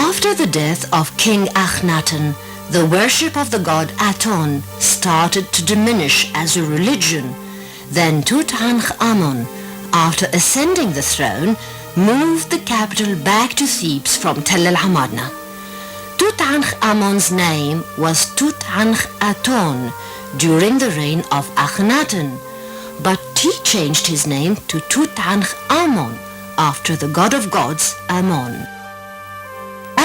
After the death of King Akhenaten, the worship of the god Aton started to diminish as a religion. Then Tutankhamun, after ascending the throne, moved the capital back to Thebes from Tel el-Amarna. Tutankhamun's name was Tutankhaton during the reign of Akhenaten, but he changed his name to Tutankhamun after the god of gods, Amon.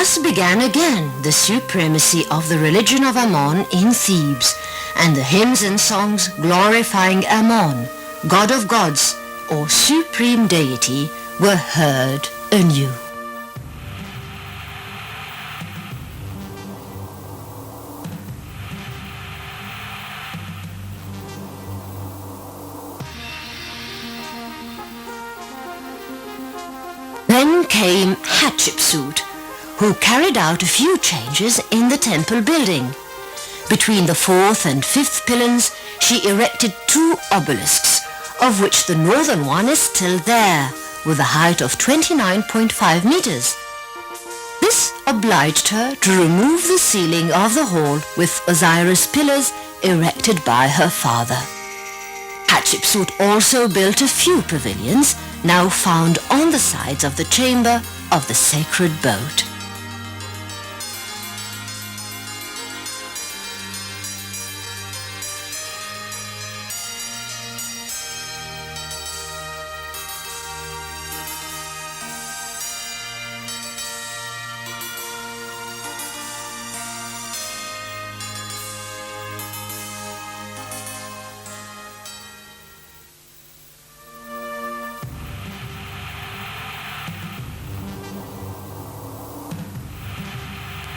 Thus began again the supremacy of the religion of Amon in Thebes, and the hymns and songs glorifying Amon, god of gods or supreme deity, were heard anew. Then came Hatshepsut, who carried out a few changes in the temple building. Between the fourth and fifth pylons, she erected two obelisks, of which the northern one is still there, with a height of 29.5 meters. This obliged her to remove the ceiling of the hall with Osiris pillars erected by her father. Hatshepsut also built a few pavilions, now found on the sides of the chamber of the sacred boat.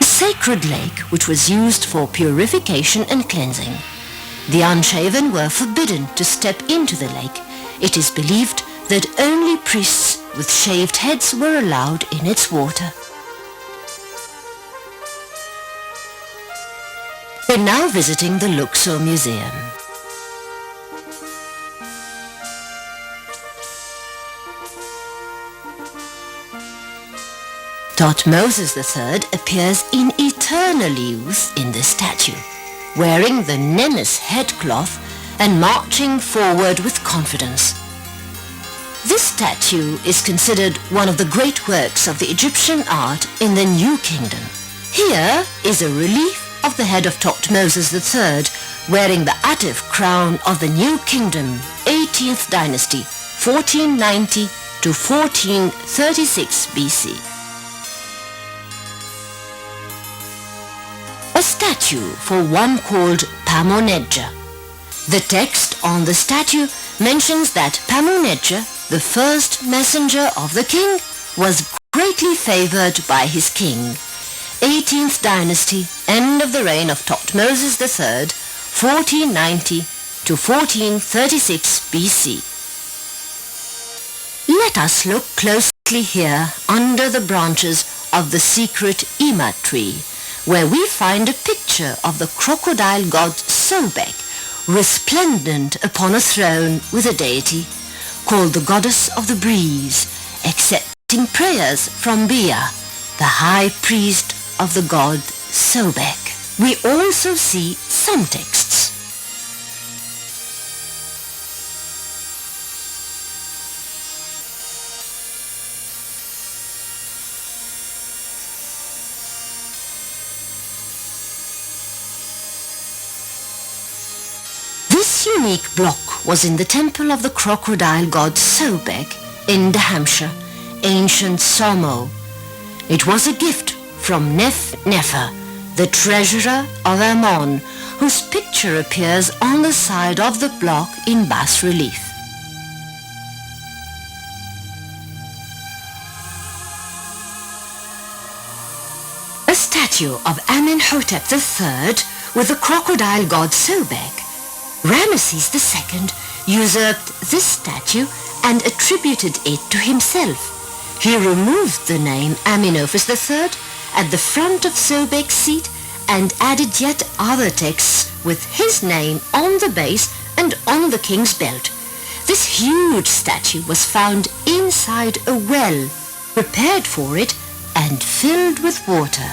Sacred lake which was used for purification and cleansing. The unshaven were forbidden to step into the lake. It is believed that only priests with shaved heads were allowed in its water. We're now visiting the Luxor Museum. Thutmose III appears in eternal youth in this statue, wearing the Nemes headcloth and marching forward with confidence. This statue is considered one of the great works of the Egyptian art in the New Kingdom. Here is a relief of the head of Thutmose III wearing the Atif crown of the New Kingdom, 18th dynasty, 1490 to 1436 BC. A statue for one called Pamonedja. The text on the statue mentions that Pamonedja, the first messenger of the king, was greatly favored by his king. 18th dynasty, end of the reign of Thutmose III, 1490 to 1436 BC. Let us look closely here under the branches of the secret Ima tree, where we find a picture of the crocodile god Sobek, resplendent upon a throne with a deity called the goddess of the breeze, accepting prayers from Bia, the high priest of the god Sobek. We also see some texts. This unique block was in the temple of the crocodile god Sobek in Hampshire, ancient Somo. It was a gift from Nefer, the treasurer of Amon, whose picture appears on the side of the block in bas-relief. A statue of Amenhotep III with the crocodile god Sobek. Ramesses II usurped this statue and attributed it to himself. He removed the name Amenophis III at the front of Sobek's seat and added yet other texts with his name on the base and on the king's belt. This huge statue was found inside a well prepared for it and filled with water.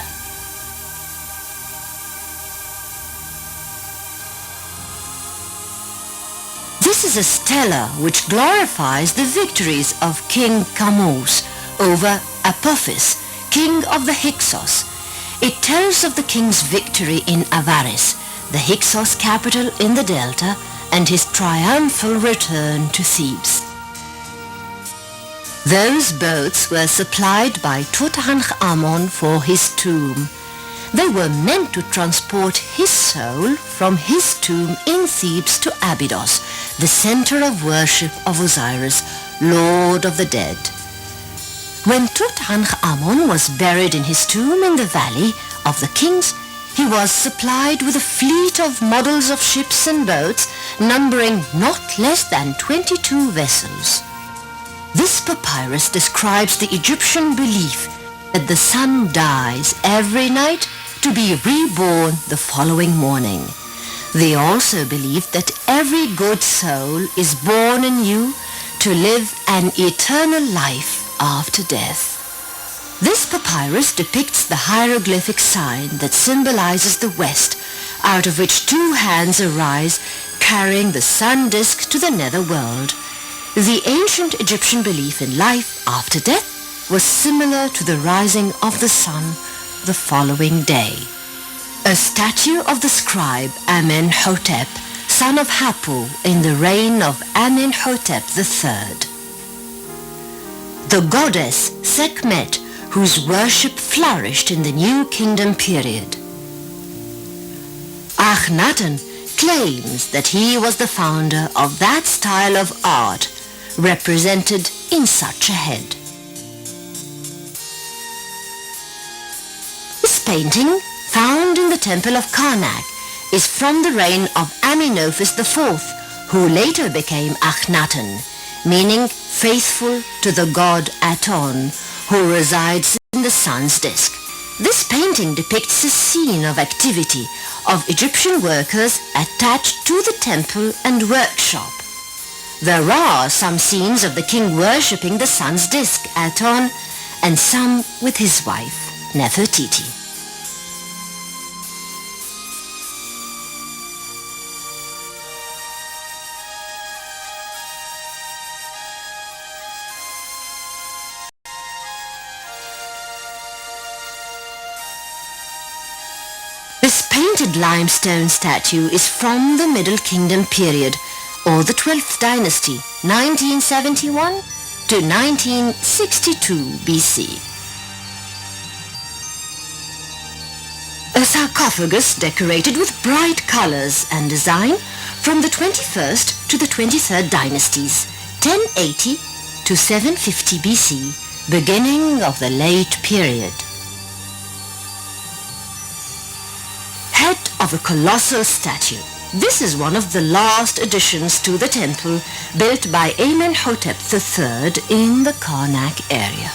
This is a stela which glorifies the victories of King Kamose over Apophis, king of the Hyksos. It tells of the king's victory in Avaris, the Hyksos capital in the delta, and his triumphal return to Thebes. Those boats were supplied by Tutankhamun for his tomb. They were meant to transport his soul from his tomb in Thebes to Abydos, the center of worship of Osiris, Lord of the Dead. When Tutankhamun was buried in his tomb in the Valley of the Kings, he was supplied with a fleet of models of ships and boats numbering not less than 22 vessels. This papyrus describes the Egyptian belief that the sun dies every night to be reborn the following morning. They also believed that every good soul is born anew to live an eternal life after death. This papyrus depicts the hieroglyphic sign that symbolizes the West, out of which two hands arise carrying the sun disk to the netherworld. The ancient Egyptian belief in life after death was similar to the rising of the sun the following day. A statue of the scribe Amenhotep, son of Hapu in the reign of Amenhotep III. The goddess Sekhmet, whose worship flourished in the New Kingdom period. Akhenaten claims that he was the founder of that style of art represented in such a head. This painting, found in the temple of Karnak, is from the reign of Amenophis IV, who later became Akhenaten, meaning faithful to the god Aton, who resides in the sun's disk. This painting depicts a scene of activity of Egyptian workers attached to the temple and workshop. There are some scenes of the king worshipping the sun's disk, Aton, and some with his wife, Nefertiti. This painted limestone statue is from the Middle Kingdom period, or the 12th dynasty, 1971 to 1962 BC. A sarcophagus decorated with bright colors and design from the 21st to the 23rd dynasties, 1080 to 750 BC, beginning of the late period. Head of a colossal statue. This is one of the last additions to the temple built by Amenhotep III in the Karnak area.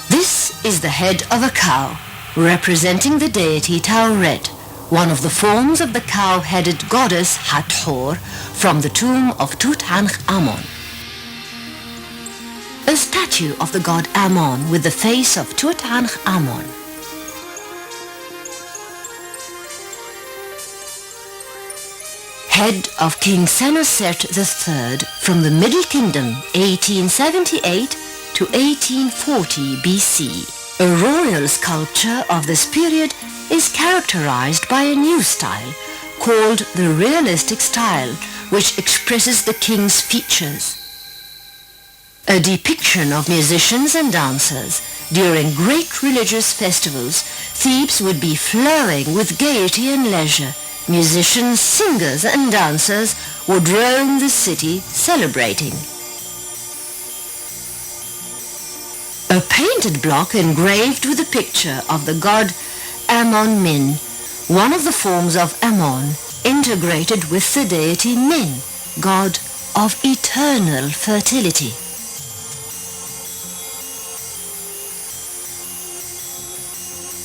This is the head of a cow, representing the deity Tauret, one of the forms of the cow-headed goddess Hathor from the tomb of Tutankhamun. A statue of the god Ammon with the face of Tutankhamun. Head of King Senusert III from the Middle Kingdom, 1878 to 1840 BC. A royal sculpture of this period is characterized by a new style called the realistic style, which expresses the king's features. A depiction of musicians and dancers. During great religious festivals, Thebes would be flowing with gaiety and leisure. Musicians, singers and dancers would roam the city celebrating. A painted block engraved with a picture of the god Ammon-Min, one of the forms of Ammon, integrated with the deity Min, god of eternal fertility.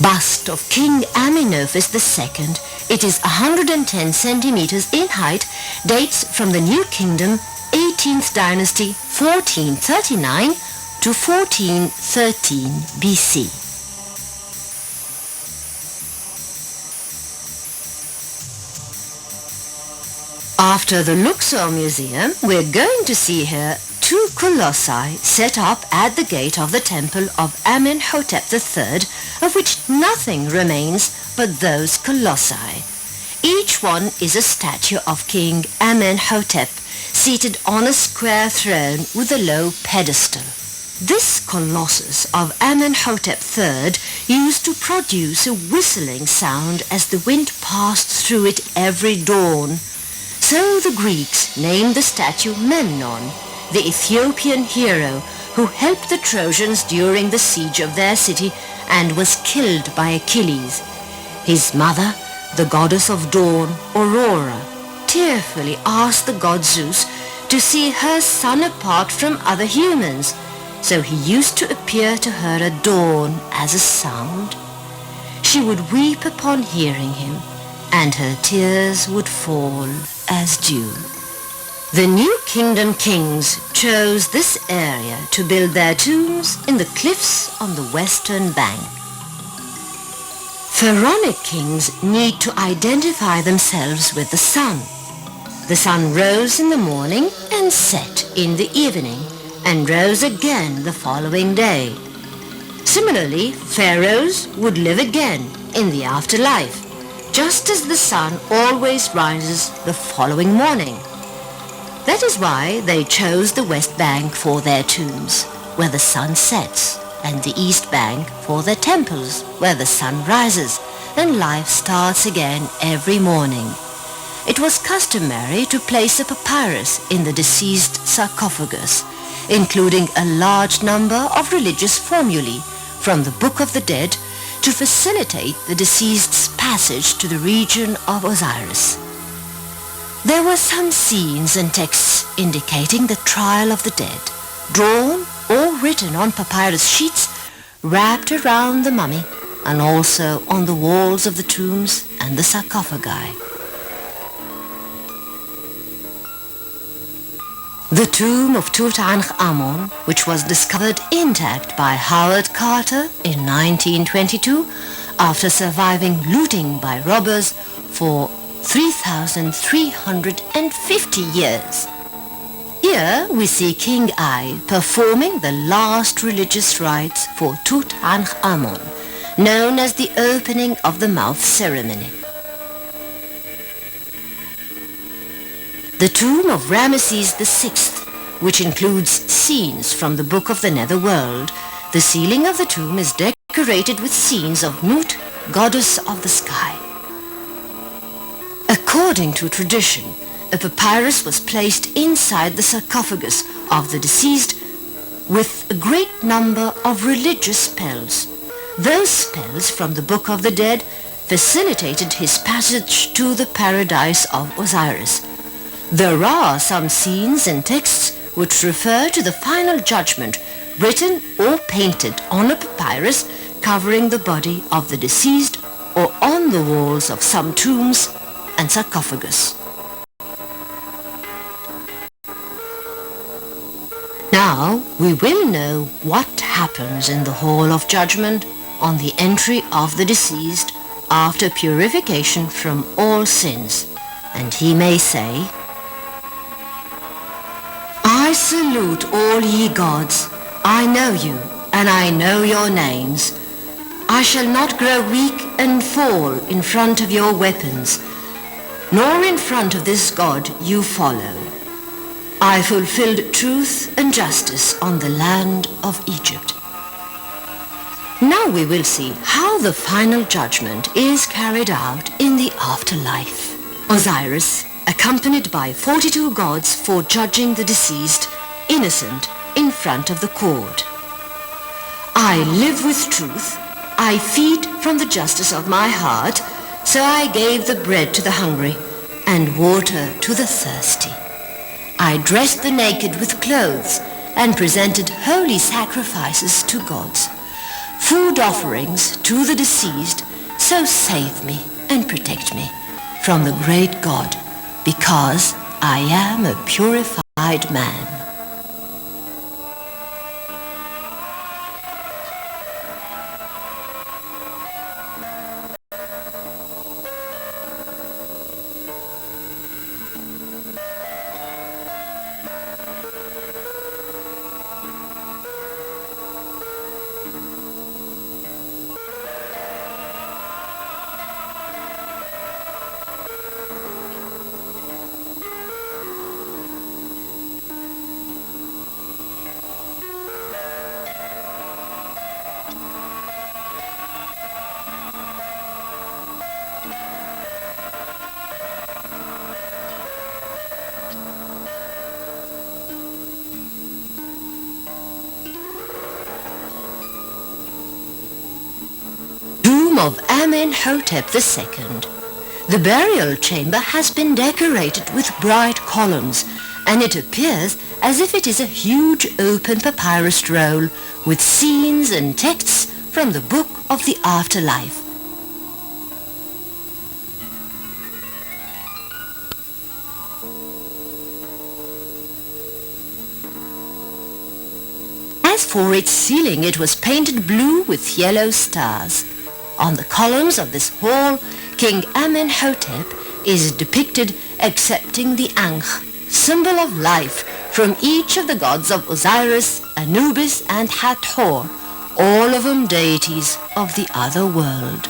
Bust of King Amenophis II, it is 110 centimeters in height, dates from the New Kingdom, 18th dynasty, 1439 to 1413 BC. After the Luxor Museum, we're going to see here two colossi set up at the gate of the temple of Amenhotep III, of which nothing remains but those colossi. Each one is a statue of King Amenhotep, seated on a square throne with a low pedestal. This colossus of Amenhotep III used to produce a whistling sound as the wind passed through it every dawn. So the Greeks named the statue Memnon, the Ethiopian hero who helped the Trojans during the siege of their city and was killed by Achilles. His mother, the goddess of dawn, Aurora, tearfully asked the god Zeus to see her son apart from other humans, so he used to appear to her at dawn as a sound. She would weep upon hearing him, and her tears would fall as dew. The New Kingdom kings chose this area to build their tombs in the cliffs on the western bank. Pharaonic kings need to identify themselves with the sun. The sun rose in the morning and set in the evening, and rose again the following day. Similarly, pharaohs would live again in the afterlife, just as the sun always rises the following morning. That is why they chose the west bank for their tombs, where the sun sets, and the east bank for their temples, where the sun rises, and life starts again every morning. It was customary to place a papyrus in the deceased sarcophagus, including a large number of religious formulae from the Book of the Dead to facilitate the deceased's passage to the region of Osiris. There were some scenes and texts indicating the trial of the dead, drawn or written on papyrus sheets wrapped around the mummy and also on the walls of the tombs and the sarcophagi. The tomb of Tutankhamun, which was discovered intact by Howard Carter in 1922 after surviving looting by robbers for 3,350 years. Here we see King Ai performing the last religious rites for Tutankhamun, known as the opening of the mouth ceremony. The tomb of Ramesses VI, which includes scenes from the Book of the Netherworld. The ceiling of the tomb is decorated with scenes of Nut, goddess of the sky. According to tradition, a papyrus was placed inside the sarcophagus of the deceased with a great number of religious spells. Those spells from the Book of the Dead facilitated his passage to the paradise of Osiris. There are some scenes and texts which refer to the final judgment written or painted on a papyrus covering the body of the deceased or on the walls of some tombs and sarcophagus. Now we will know what happens in the Hall of Judgment on the entry of the deceased after purification from all sins, and he may say, I salute all ye gods. I know you, and I know your names. I shall not grow weak and fall in front of your weapons, nor in front of this God you follow. I fulfilled truth and justice on the land of Egypt. Now we will see how the final judgment is carried out in the afterlife. Osiris, accompanied by 42 gods for judging the deceased, innocent, in front of the court. I live with truth. I feed from the justice of my heart, so I gave the bread to the hungry and water to the thirsty. I dressed the naked with clothes and presented holy sacrifices to gods, food offerings to the deceased, so save me and protect me from the great God, because I am a purified man. of Amenhotep II. The burial chamber has been decorated with bright columns, and it appears as if it is a huge open papyrus roll with scenes and texts from the Book of the Afterlife. As for its ceiling, it was painted blue with yellow stars. On the columns of this hall, King Amenhotep is depicted accepting the Ankh, symbol of life, from each of the gods of Osiris, Anubis and Hathor, all of them deities of the other world.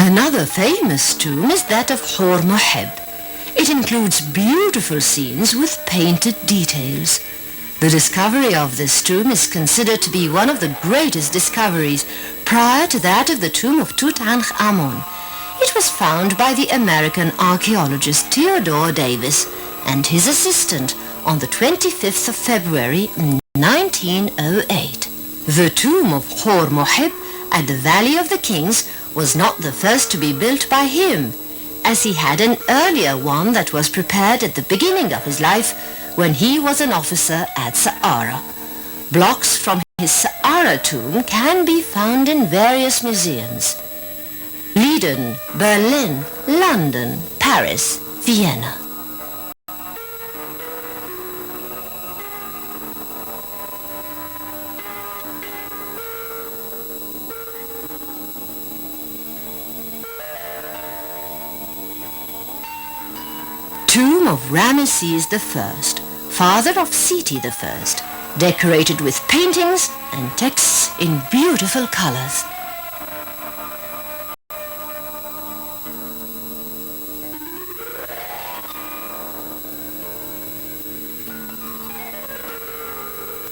Another famous tomb is that of Hormoheb. It includes beautiful scenes with painted details. The discovery of this tomb is considered to be one of the greatest discoveries prior to that of the tomb of Tutankhamun. It was found by the American archaeologist Theodore Davis and his assistant on the 25th of February 1908. The tomb of Hormoheb at the Valley of the Kings was not the first to be built by him, as he had an earlier one that was prepared at the beginning of his life when he was an officer at Saqqara. Blocks from his Saqqara tomb can be found in various museums: Leiden, Berlin, London, Paris, Vienna. Tomb of Ramesses I, father of Seti I, decorated with paintings and texts in beautiful colors.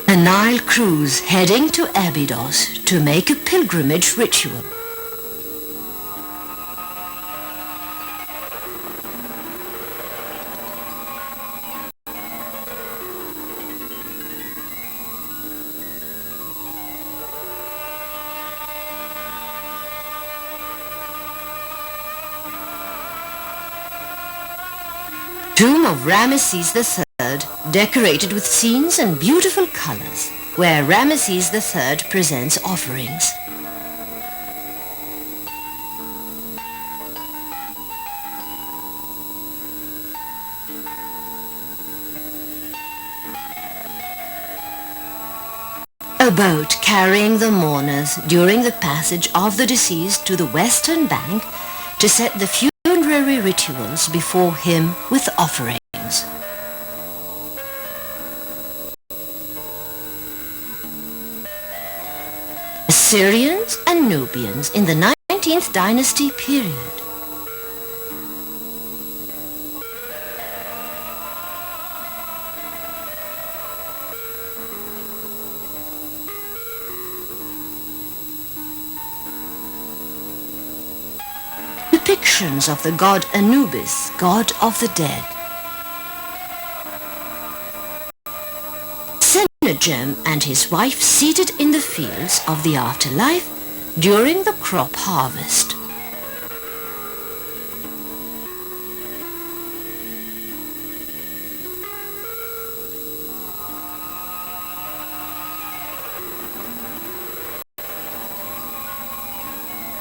A Nile cruise heading to Abydos to make a pilgrimage ritual. Tomb of Ramesses III, decorated with scenes and beautiful colors, where Ramesses III presents offerings. A boat carrying the mourners during the passage of the deceased to the western bank to set the funerary rituals before him with offerings. Assyrians and Nubians in the 19th dynasty period. Depictions of the god Anubis, god of the dead. Sennacherib and his wife seated in the fields of the afterlife during the crop harvest.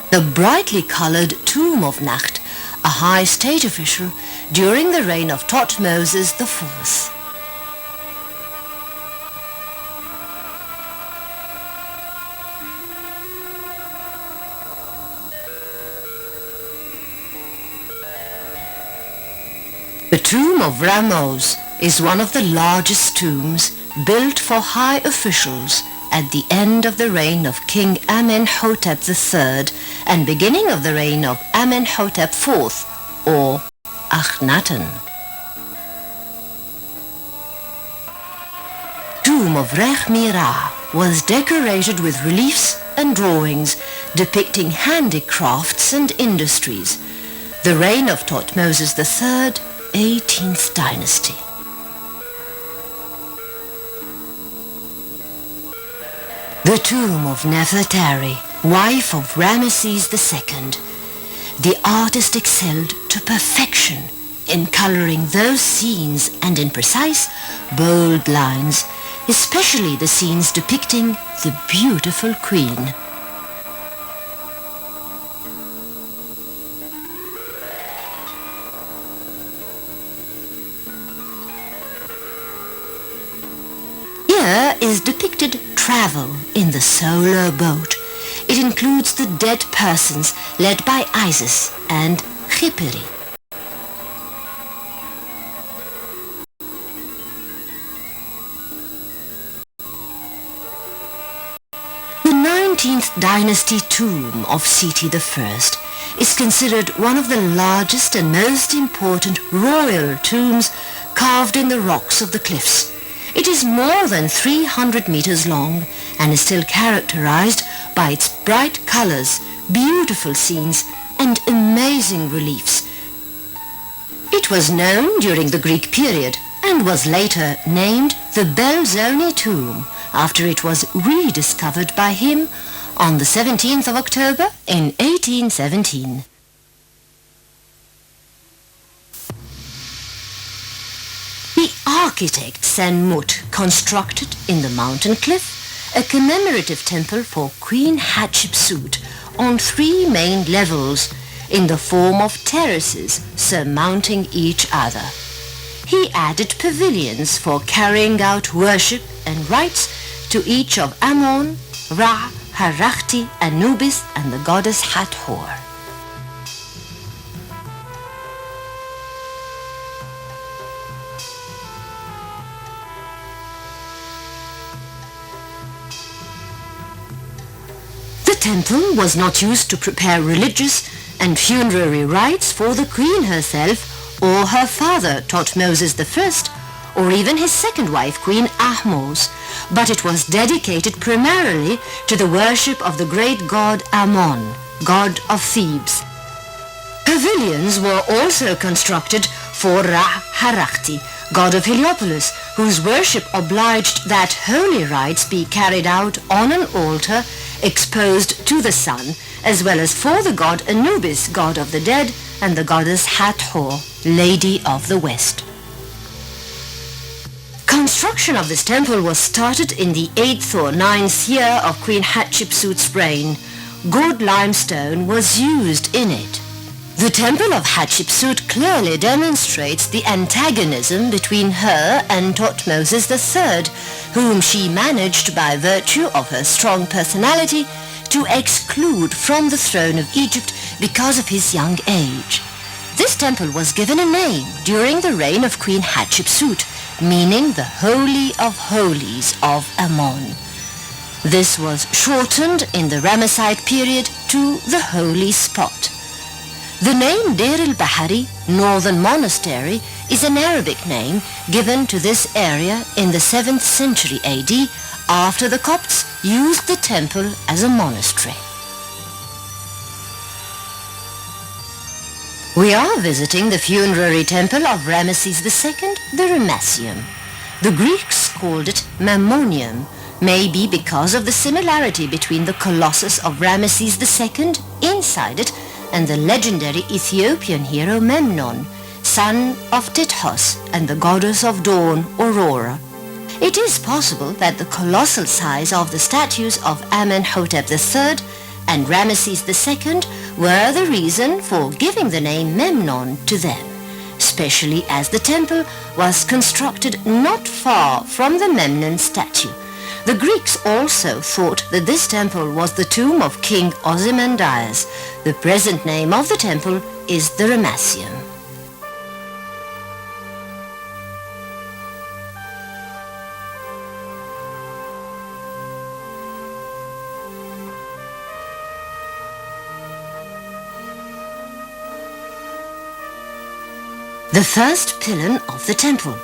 The brightly colored tomb of Nacht, a high state official during the reign of Thutmose IV. The tomb of Ramose is one of the largest tombs built for high officials at the end of the reign of King Amenhotep III and beginning of the reign of Amenhotep IV, or Akhenaten. Tomb of Rechmirah was decorated with reliefs and drawings depicting handicrafts and industries. The reign of Thutmose III, 18th dynasty. The tomb of Nefertari, wife of Ramesses II. The artist excelled to perfection in coloring those scenes and in precise, bold lines, especially the scenes depicting the beautiful queen. Here is depicted travel in the solar boat. It includes the dead persons led by Isis and Khipri. The 19th dynasty tomb of Seti I is considered one of the largest and most important royal tombs carved in the rocks of the cliffs. It is more than 300 meters long and is still characterized by its bright colors, beautiful scenes, and amazing reliefs. It was known during the Greek period and was later named the Belzoni tomb after it was rediscovered by him on the 17th of October in 1817. The architect Senmut constructed in the mountain cliff a commemorative temple for Queen Hatshepsut on 3 main levels in the form of terraces surmounting each other. He added pavilions for carrying out worship and rites to each of Ammon, Ra, Harakhti, Anubis, and the goddess Hathor. The temple was not used to prepare religious and funerary rites for the queen herself or her father Thutmose I, or even his second wife Queen Ahmose, but it was dedicated primarily to the worship of the great god Ammon, god of Thebes. Pavilions were also constructed for Ra Harakhti, god of Heliopolis, whose worship obliged that holy rites be carried out on an altar exposed to the sun, as well as for the god Anubis, god of the dead, and the goddess Hathor, lady of the west. Construction of this temple was started in the 8th or 9th year of Queen Hatshepsut's reign. Good limestone was used in it. The temple of Hatshepsut clearly demonstrates the antagonism between her and Thutmose III, whom she managed by virtue of her strong personality to exclude from the throne of Egypt because of his young age. This temple was given a name during the reign of Queen Hatshepsut, meaning the Holy of Holies of Ammon. This was shortened in the Ramesside period to the Holy Spot. The name Deir el-Bahari, Northern Monastery, is an Arabic name given to this area in the 7th century AD after the Copts used the temple as a monastery. We are visiting the funerary temple of Ramesses II, the Ramesseum. The Greeks called it Mammonium, maybe because of the similarity between the colossus of Ramesses II inside it and the legendary Ethiopian hero Memnon, son of Tethys and the goddess of dawn, Aurora. It is possible that the colossal size of the statues of Amenhotep III and Ramesses II were the reason for giving the name Memnon to them, especially as the temple was constructed not far from the Memnon statue. The Greeks also thought that this temple was the tomb of King Ozymandias. The present name of the temple is the Ramesseum. The first pylon of the temple,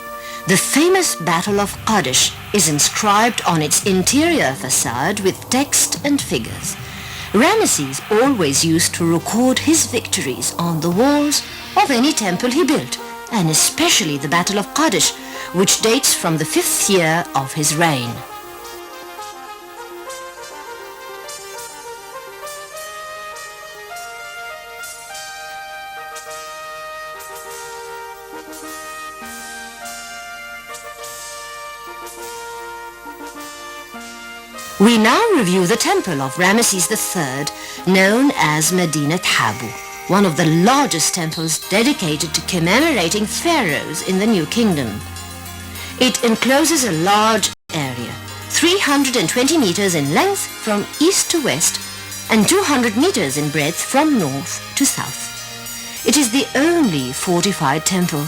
the famous Battle of Kadesh, is inscribed on its interior facade with text and figures. Ramesses always used to record his victories on the walls of any temple he built, and especially the Battle of Kadesh, which dates from the 5th year of his reign. We now review the temple of Ramesses III, known as Medinat Habu, one of the largest temples dedicated to commemorating pharaohs in the New Kingdom. It encloses a large area, 320 meters in length from east to west and 200 meters in breadth from north to south. It is the only fortified temple.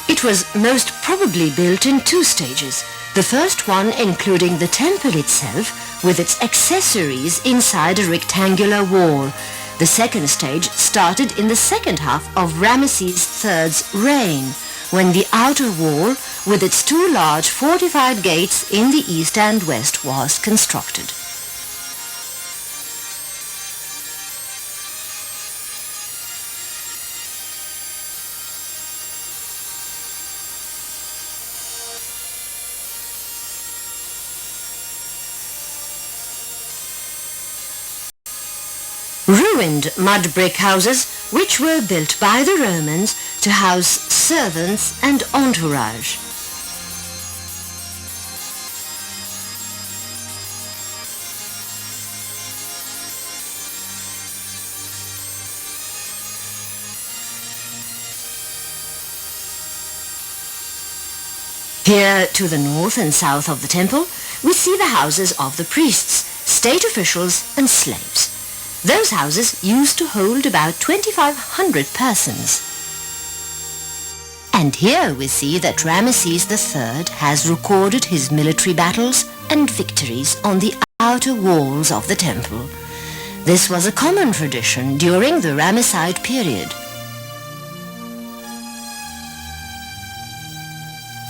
It was most probably built in 2 stages. The first one including the temple itself with its accessories inside a rectangular wall. The second stage started in the second half of Ramesses III's reign, when the outer wall with its 2 large fortified gates in the east and west was constructed. Ruined mud brick houses which were built by the Romans to house servants and entourage. Here to the north and south of the temple, we see the houses of the priests, state officials and slaves. Those houses used to hold about 2,500 persons. And here we see that Ramesses III has recorded his military battles and victories on the outer walls of the temple. This was a common tradition during the Ramesside period.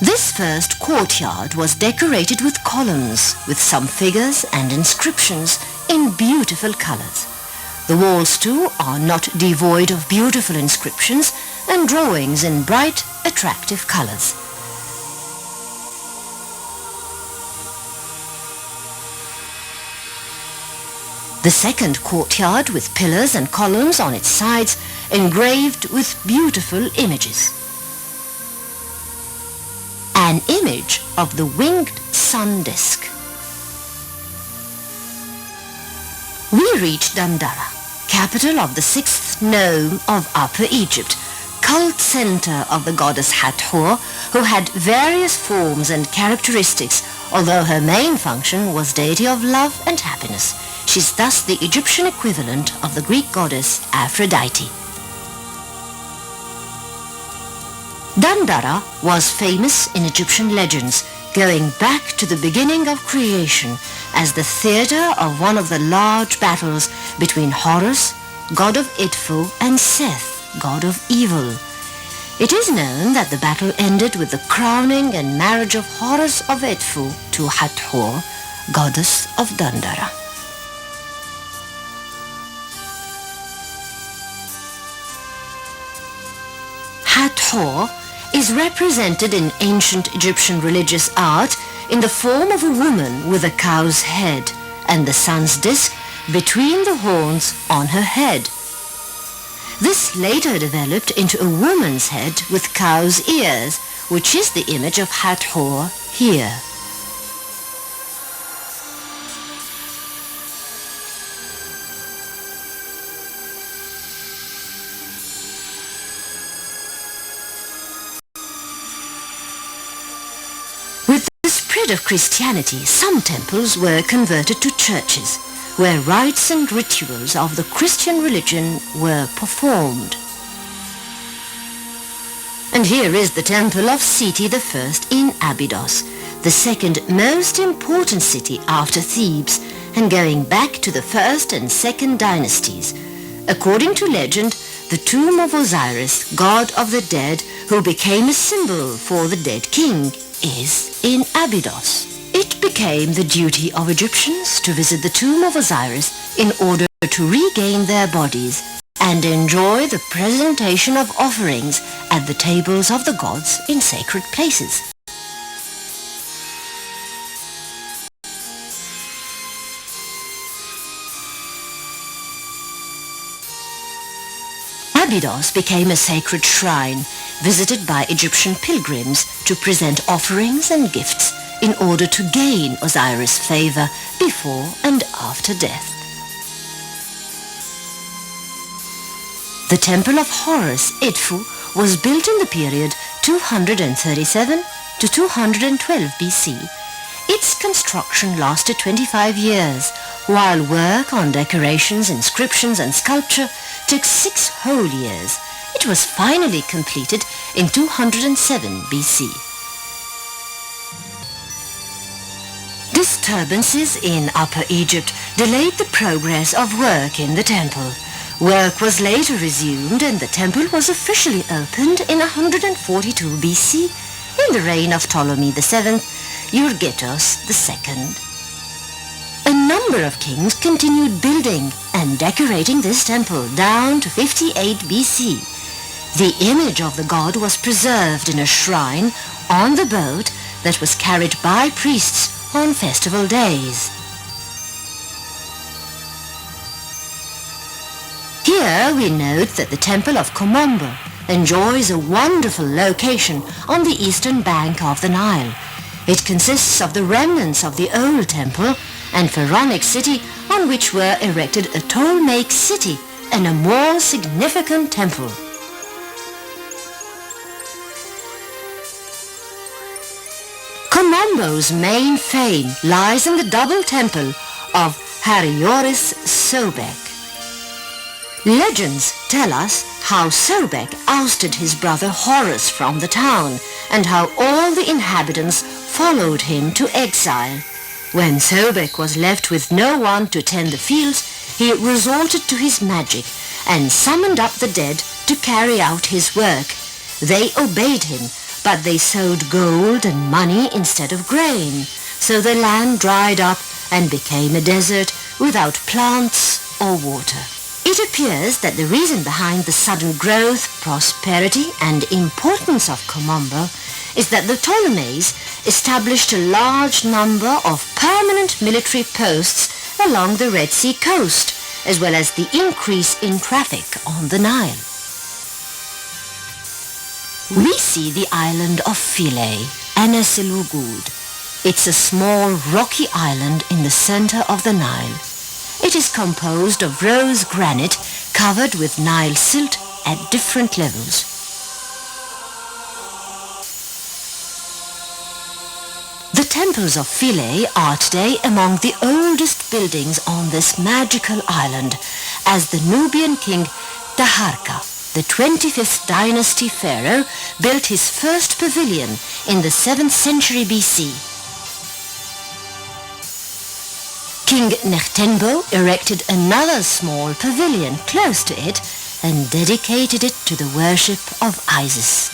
This first courtyard was decorated with columns, with some figures and inscriptions in beautiful colors. The walls too are not devoid of beautiful inscriptions and drawings in bright, attractive colors. The second courtyard with pillars and columns on its sides engraved with beautiful images. An image of the winged sun disk. We reach Dendera, capital of the 6th nome of Upper Egypt, cult center of the goddess Hathor, who had various forms and characteristics, although her main function was deity of love and happiness. She's thus the Egyptian equivalent of the Greek goddess Aphrodite. Dendera was famous in Egyptian legends, going back to the beginning of creation as the theater of one of the large battles between Horus, god of Idfu, and Seth, god of evil. It is known that the battle ended with the crowning and marriage of Horus of Idfu to Hathor, goddess of Dendera. Hathor is represented in ancient Egyptian religious art in the form of a woman with a cow's head and the sun's disk between the horns on her head. This later developed into a woman's head with cow's ears, which is the image of Hathor here. With the spread of Christianity, some temples were converted to churches, where rites and rituals of the Christian religion were performed. And here is the temple of Seti I in Abydos, the second most important city after Thebes, and going back to the 1st and 2nd dynasties. According to legend, the tomb of Osiris, god of the dead, who became a symbol for the dead king, is in Abydos. It became the duty of Egyptians to visit the tomb of Osiris in order to regain their bodies and enjoy the presentation of offerings at the tables of the gods in sacred places. Abydos became a sacred shrine visited by Egyptian pilgrims to present offerings and gifts in order to gain Osiris' favor before and after death. The temple of Horus, Edfu, was built in the period 237 to 212 BC. Its construction lasted 25 years, while work on decorations, inscriptions and sculpture took 6 whole years. It was finally completed in 207 BC. Disturbances in Upper Egypt delayed the progress of work in the temple. Work was later resumed and the temple was officially opened in 142 BC in the reign of Ptolemy VII, Euergetos II. A number of kings continued building and decorating this temple down to 58 BC. The image of the god was preserved in a shrine on the boat that was carried by priests on festival days. Here we note that the temple of Komombo enjoys a wonderful location on the eastern bank of the Nile. It consists of the remnants of the old temple and pharaonic city on which were erected a Ptolemaic city and a more significant temple. Komombo's main fame lies in the double temple of Harioris Sobek. Legends tell us how Sobek ousted his brother Horus from the town and how all the inhabitants followed him to exile. When Sobek was left with no one to tend the fields, he resorted to his magic and summoned up the dead to carry out his work. They obeyed him, but they sowed gold and money instead of grain, so the land dried up and became a desert without plants or water. It appears that the reason behind the sudden growth, prosperity and importance of Komombo is that the Ptolemies established a large number of permanent military posts along the Red Sea coast, as well as the increase in traffic on the Nile. We see the island of Philae, Anasilugud. It's a small rocky island in the center of the Nile. It is composed of rose granite covered with Nile silt at different levels. The temples of Philae are today among the oldest buildings on this magical island, as the Nubian king Taharqa, the 25th dynasty pharaoh, built his first pavilion in the 7th century BC. King Nectenbo erected another small pavilion close to it and dedicated it to the worship of Isis.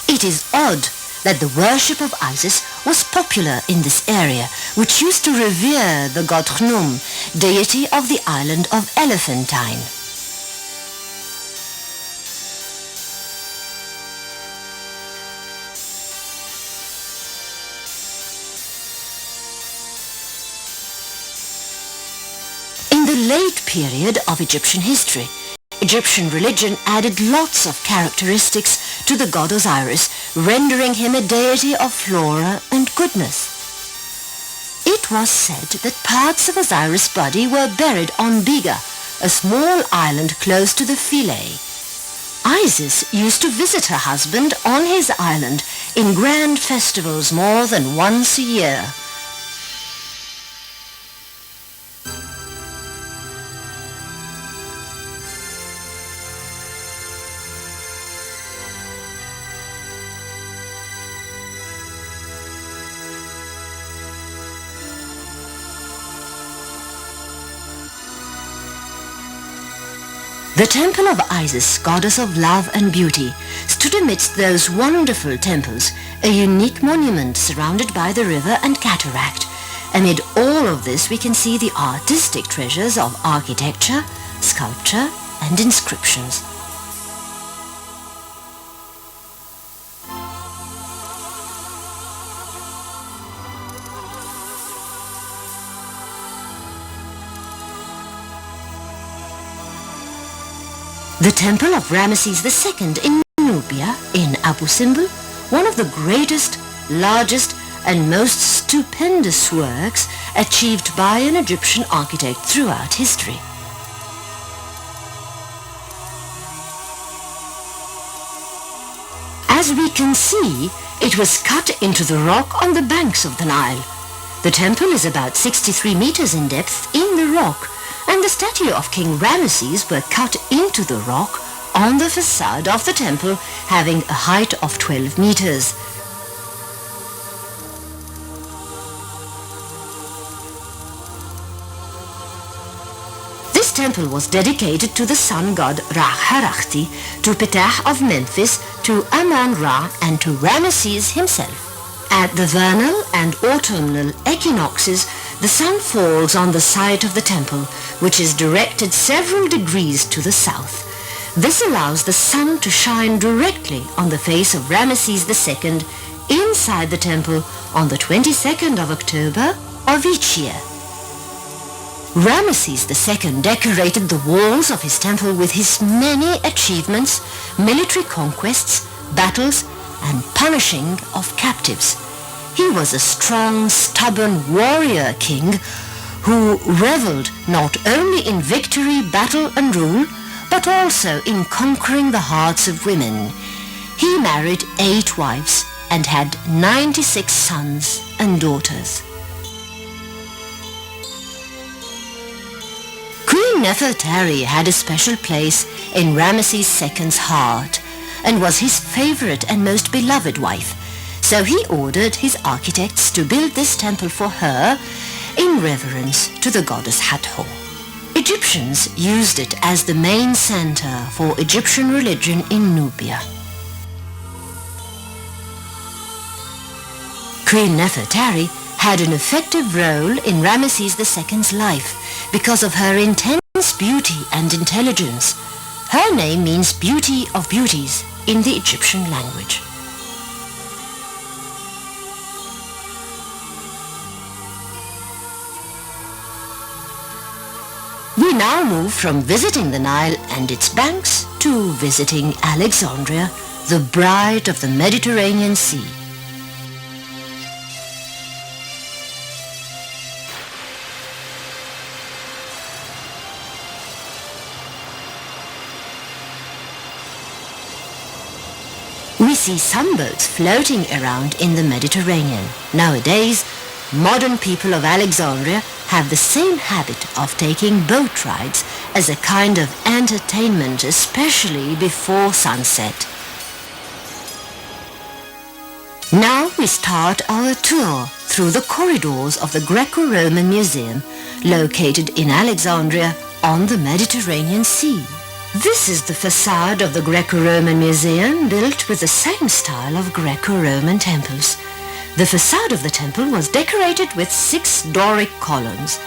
It is odd that the worship of Isis was popular in this area, which used to revere the god Khnum, deity of the island of Elephantine. In the late period of Egyptian history, Egyptian religion added lots of characteristics to the god Osiris, rendering him a deity of flora and goodness. It was said that parts of Osiris' body were buried on Biga, a small island close to the Philae. Isis used to visit her husband on his island in grand festivals more than once a year. The temple of Isis, goddess of love and beauty, stood amidst those wonderful temples, a unique monument surrounded by the river and cataract. Amid all of this, we can see the artistic treasures of architecture, sculpture, and inscriptions. The temple of Ramesses II in Nubia, in Abu Simbel, one of the greatest, largest, and most stupendous works achieved by an Egyptian architect throughout history. As we can see, it was cut into the rock on the banks of the Nile. The temple is about 63 meters in depth in the rock, and the statue of King Ramesses were cut into the rock on the facade of the temple, having a height of 12 meters. This temple was dedicated to the sun god Ra-Harakhti, to Ptah of Memphis, to Amon-Ra, and to Ramesses himself. At the vernal and autumnal equinoxes, the sun falls on the site of the temple, which is directed several degrees to the south. This allows the sun to shine directly on the face of Ramesses II inside the temple on the 22nd of October of each year. Ramesses II decorated the walls of his temple with his many achievements, military conquests, battles, and punishing of captives. He was a strong, stubborn warrior king who reveled not only in victory, battle, and rule, but also in conquering the hearts of women. He married 8 wives and had 96 sons and daughters. Queen Nefertari had a special place in Ramesses II's heart and was his favorite and most beloved wife. So he ordered his architects to build this temple for her in reverence to the goddess Hathor. Egyptians used it as the main center for Egyptian religion in Nubia. Queen Nefertari had an effective role in Ramesses II's life because of her intense beauty and intelligence. Her name means beauty of beauties in the Egyptian language. We now move from visiting the Nile and its banks to visiting Alexandria, the bride of the Mediterranean Sea. We see some boats floating around in the Mediterranean. Nowadays, modern people of Alexandria have the same habit of taking boat rides as a kind of entertainment, especially before sunset. Now we start our tour through the corridors of the Greco-Roman Museum, located in Alexandria on the Mediterranean Sea. This is the facade of the Greco-Roman Museum, built with the same style of Greco-Roman temples. The facade of the temple was decorated with 6 Doric columns.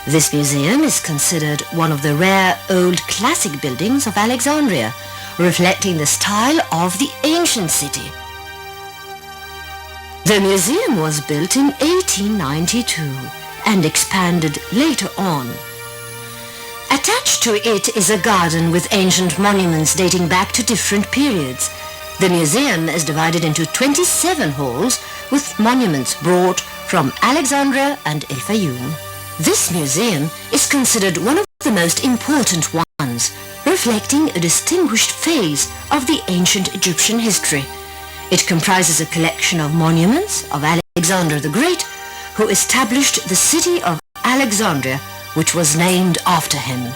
This museum is considered one of the rare old classic buildings of Alexandria, reflecting the style of the ancient city. The museum was built in 1892 and expanded later on. Attached to it is a garden with ancient monuments dating back to different periods. The museum is divided into 27 halls with monuments brought from Alexandria and El Fayoum. This museum is considered one of the most important ones, reflecting a distinguished phase of the ancient Egyptian history. It comprises a collection of monuments of Alexander the Great, who established the city of Alexandria, which was named after him.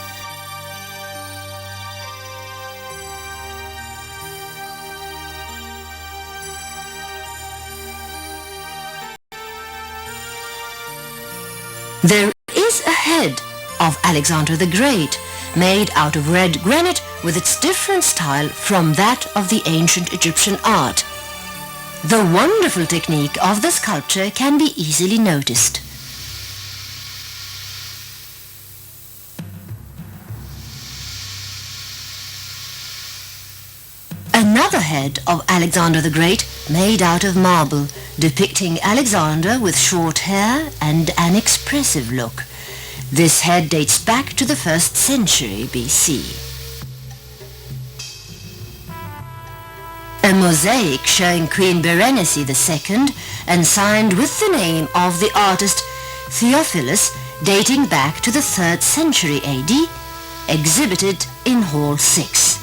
There is a head of Alexander the Great, made out of red granite with its different style from that of the ancient Egyptian art. The wonderful technique of the sculpture can be easily noticed. Another head of Alexander the Great made out of marble, depicting Alexander with short hair and an expressive look. This head dates back to the 1st century BC. A mosaic showing Queen Berenice II and signed with the name of the artist Theophilus, dating back to the 3rd century AD, exhibited in Hall 6.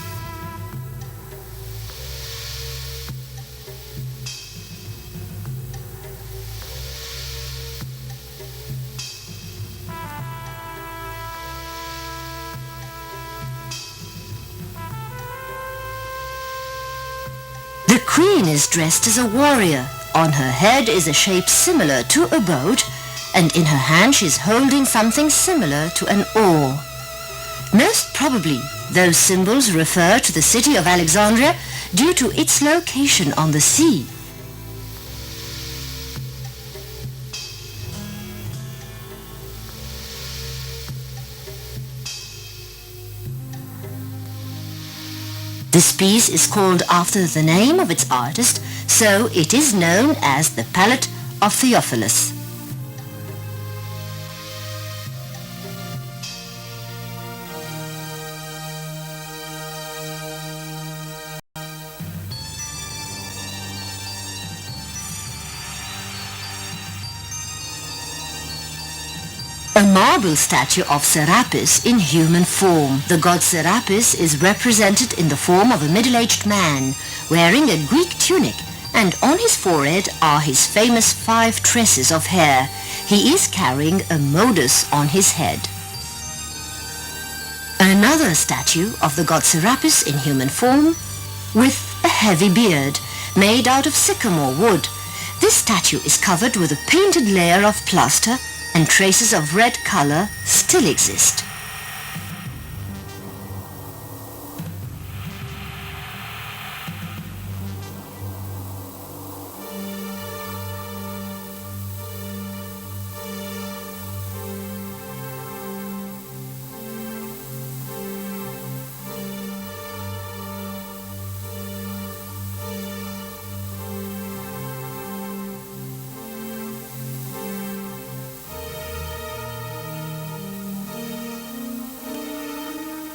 The queen is dressed as a warrior. On her head is a shape similar to a boat, and in her hand she is holding something similar to an oar. Most probably, those symbols refer to the city of Alexandria due to its location on the sea. This piece is called after the name of its artist, so it is known as the Palette of Theophilus. A marble statue of Serapis in human form. The god Serapis is represented in the form of a middle-aged man wearing a Greek tunic, and on his forehead are his famous 5 tresses of hair. He is carrying a modus on his head. Another statue of the god Serapis in human form with a heavy beard made out of sycamore wood. This statue is covered with a painted layer of plaster, and traces of red color still exist.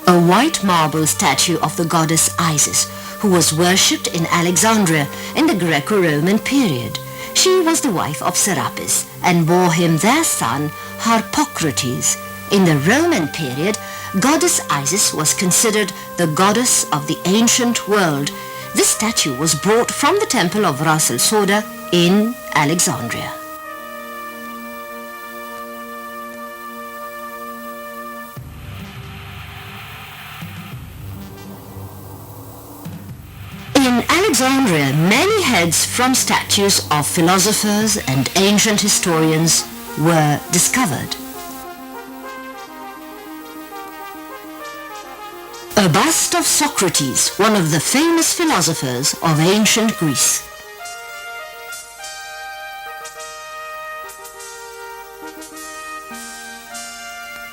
A white marble statue of the goddess Isis, who was worshipped in Alexandria in the Greco-Roman period. She was the wife of Serapis and bore him their son Harpocrates. In the Roman period, goddess Isis was considered the goddess of the ancient world. This statue was brought from the temple of Ras el-Soda in Alexandria. In Alexandria, many heads from statues of philosophers and ancient historians were discovered. A bust of Socrates, one of the famous philosophers of ancient Greece.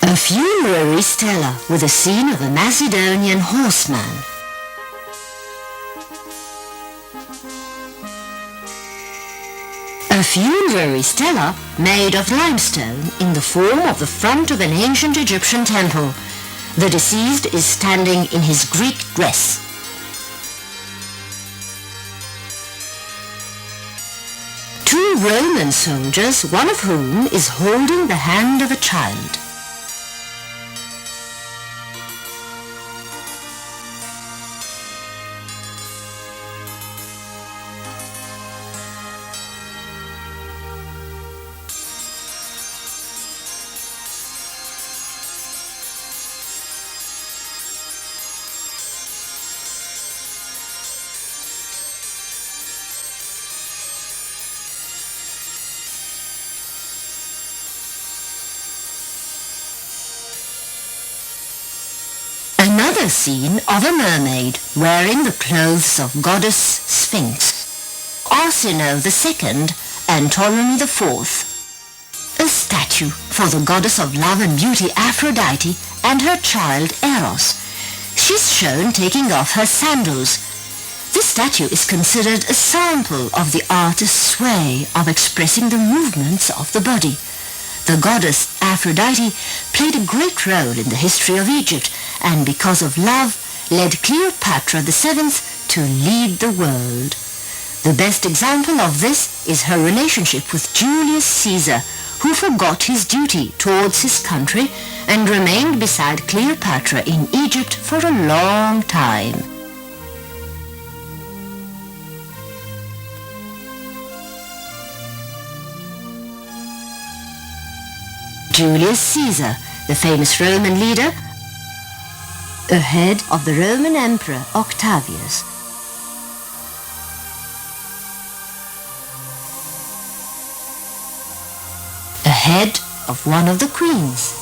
A funerary stela with a scene of a Macedonian horseman. A funerary stela made of limestone in the form of the front of an ancient Egyptian temple. The deceased is standing in his Greek dress. Two Roman soldiers, one of whom is holding the hand of a child. earlier scene of a mermaid wearing the clothes of goddess Sphinx. Arsinoe II and Ptolemy IV. A statue for the goddess of love and beauty Aphrodite and her child Eros. She's shown taking off her sandals. This statue is considered a sample of the artist's way of expressing the movements of the body. The goddess Aphrodite played a great role in the history of Egypt and because of love led Cleopatra VII to lead the world. The best example of this is her relationship with Julius Caesar, who forgot his duty towards his country and remained beside Cleopatra in Egypt for a long time. Julius Caesar, the famous Roman leader, ahead of the Roman Emperor Octavius. Head of one of the queens.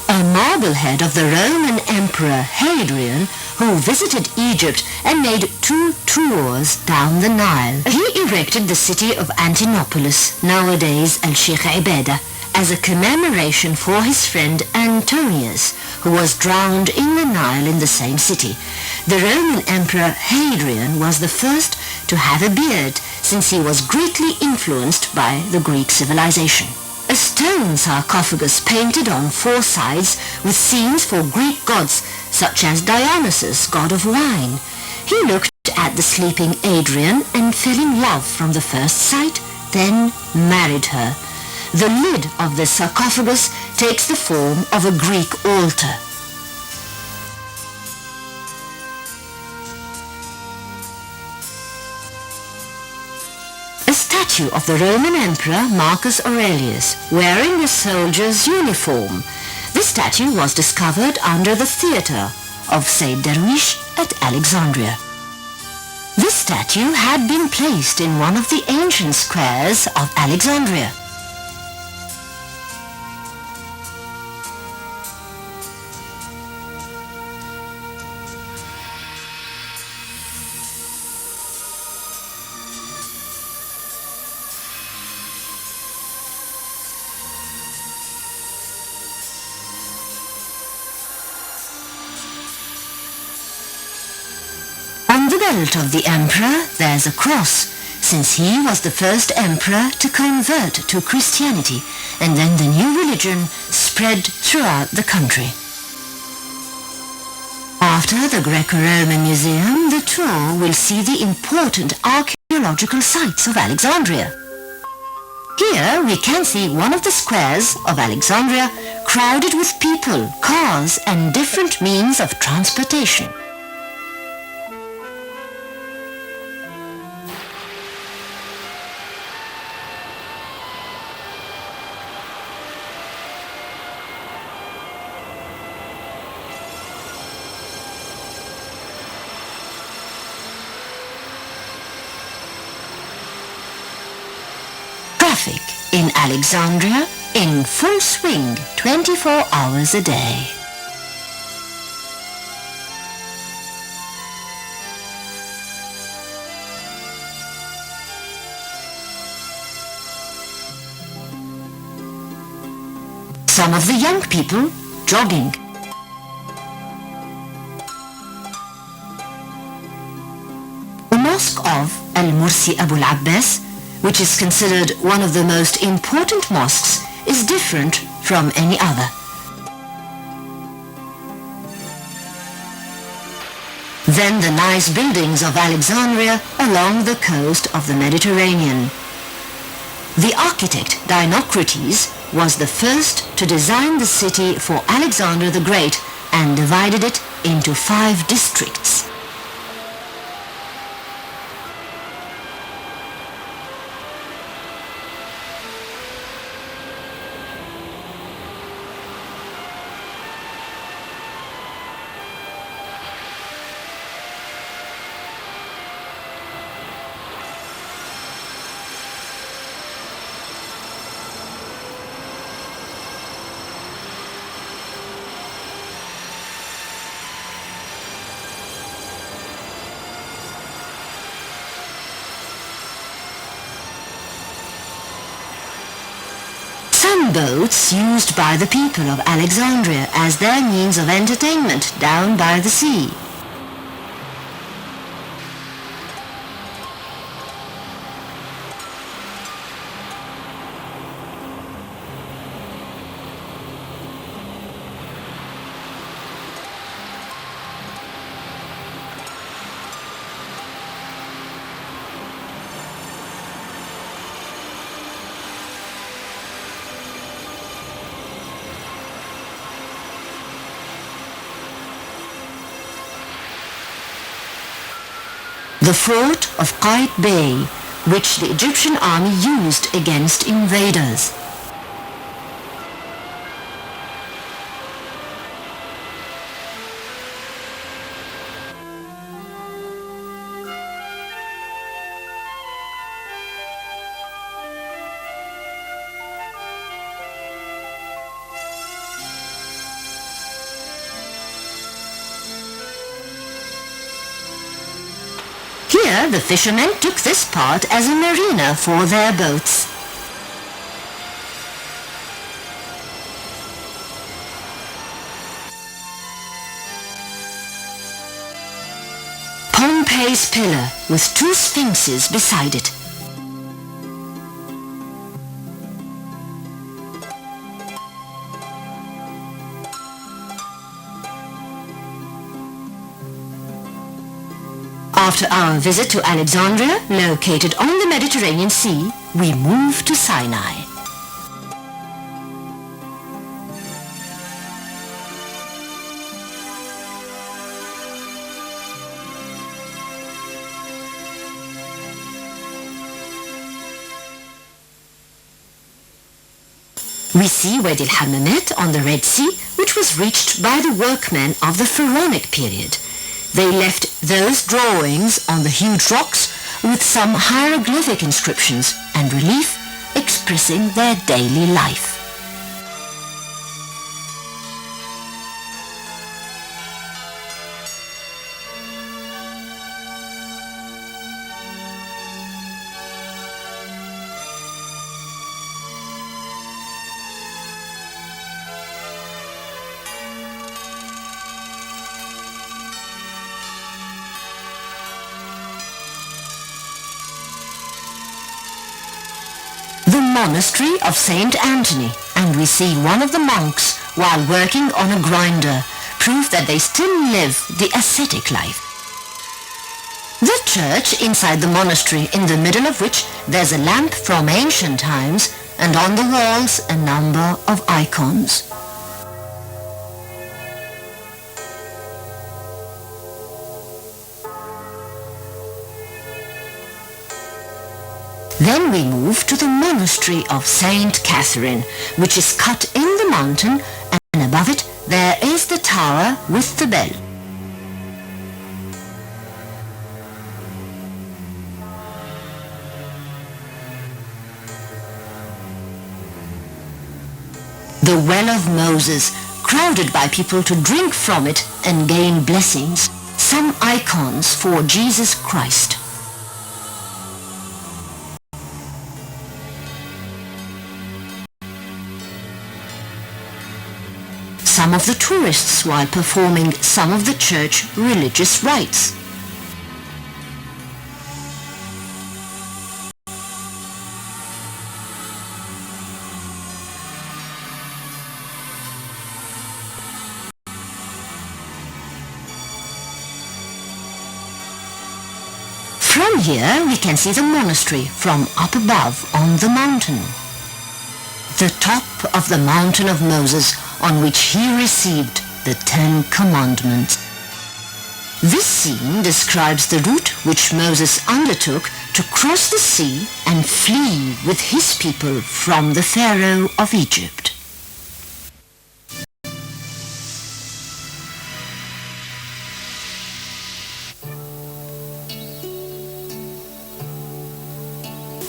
A marble head of the Roman Emperor Hadrian, who visited Egypt and made 2 tours down the Nile. He erected the city of Antinopolis, nowadays Al-Sheikh Ibada, as a commemoration for his friend Antonius, who was drowned in the Nile in the same city. The Roman Emperor Hadrian was the first to have a beard, since he was greatly influenced by the Greek civilization. A stone sarcophagus painted on 4 sides with scenes for Greek gods, such as Dionysus, god of wine. He looked at the sleeping Adrian and fell in love from the first sight, then married her. The lid of the sarcophagus takes the form of a Greek altar. A statue of the Roman Emperor Marcus Aurelius wearing a soldier's uniform. This statue was discovered under the theatre of Saint Derwish at Alexandria. This statue had been placed in one of the ancient squares of Alexandria. On the belt of the emperor there's a cross, since he was the first emperor to convert to Christianity, and then the new religion spread throughout the country. After the Greco-Roman Museum, the tour will see the important archaeological sites of Alexandria. Here we can see one of the squares of Alexandria crowded with people, cars and different means of transportation. Traffic in Alexandria in full swing 24 hours a day. Some of the young people jogging. The mosque of Al-Mursi Abu al-Abbas, which is considered one of the most important mosques, is different from any other. Then the nice buildings of Alexandria along the coast of the Mediterranean. The architect Dinocrates was the first to design the city for Alexander the Great and divided it into 5 districts. and boats used by the people of Alexandria as their means of entertainment down by the sea. The fort of Qait Bay, which the Egyptian army used against invaders. Here, the fishermen took this part as a marina for their boats. Pompey's pillar with two sphinxes beside it. After our visit to Alexandria, located on the Mediterranean Sea, we moved to Sinai. We see Wadi al-Hammamet on the Red Sea, which was reached by the workmen of the Pharaonic period. They left those drawings on the huge rocks with some hieroglyphic inscriptions and relief expressing their daily life. The monastery of Saint Anthony, and we see one of the monks while working on a grinder, proof that they still live the ascetic life. The church inside the monastery, in the middle of which there's a lamp from ancient times, and on the walls a number of icons. Then we move to the monastery of Saint Catherine, which is cut in the mountain, and above it there is the tower with the bell. The well of Moses, crowded by people to drink from it and gain blessings, some icons for Jesus Christ. Some of the tourists while performing some of the church religious rites. From here we can see the monastery from up above on the mountain. The top of the mountain of Moses, on which he received the 10 Commandments. This scene describes the route which Moses undertook to cross the sea and flee with his people from the Pharaoh of Egypt.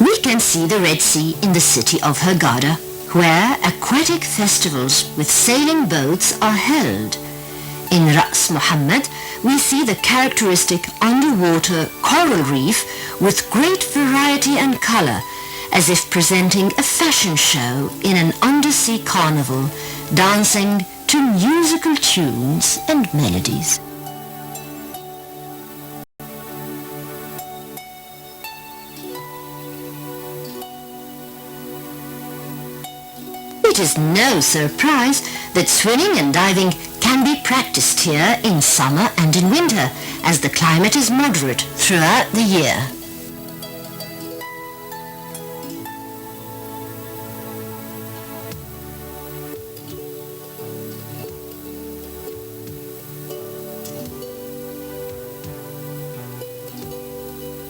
We can see the Red Sea in the city of Hurghada, where aquatic festivals with sailing boats are held. In Ras Muhammad, we see the characteristic underwater coral reef with great variety and color, as if presenting a fashion show in an undersea carnival, dancing to musical tunes and melodies. It is no surprise that swimming and diving can be practiced here in summer and in winter, as the climate is moderate throughout the year.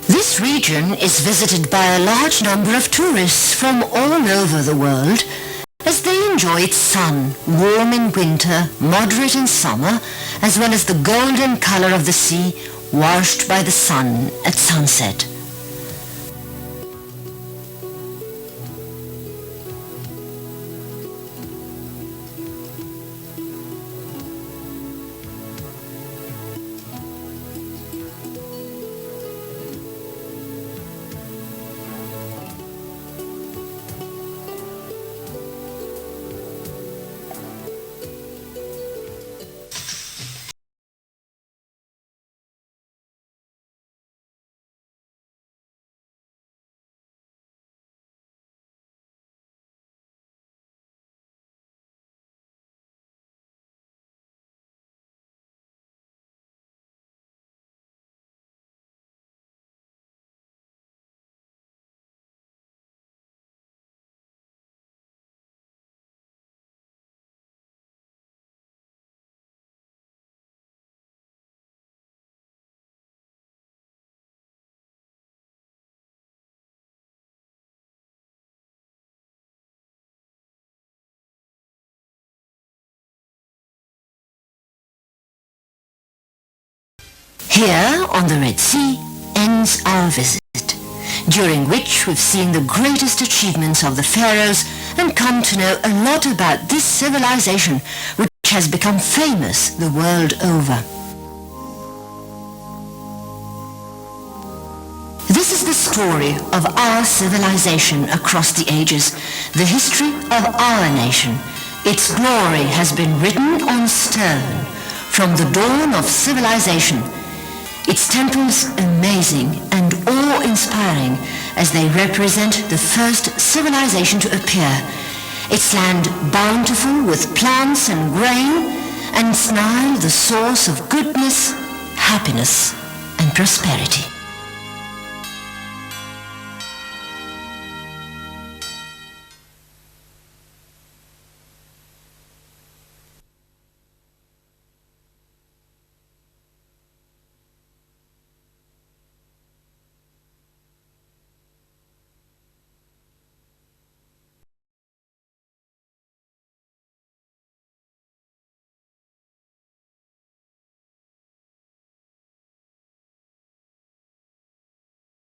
This region is visited by a large number of tourists from all over the world, as they enjoy its sun, warm in winter, moderate in summer, as well as the golden color of the sea washed by the sun at sunset. Here on the Red Sea ends our visit, during which we've seen the greatest achievements of the pharaohs and come to know a lot about this civilization which has become famous the world over. This is the story of our civilization across the ages, the history of our nation. Its glory has been written on stone from the dawn of civilization. Its temples amazing and awe-inspiring as they represent the first civilization to appear. Its land bountiful with plants and grain, and its Nile the source of goodness, happiness and prosperity.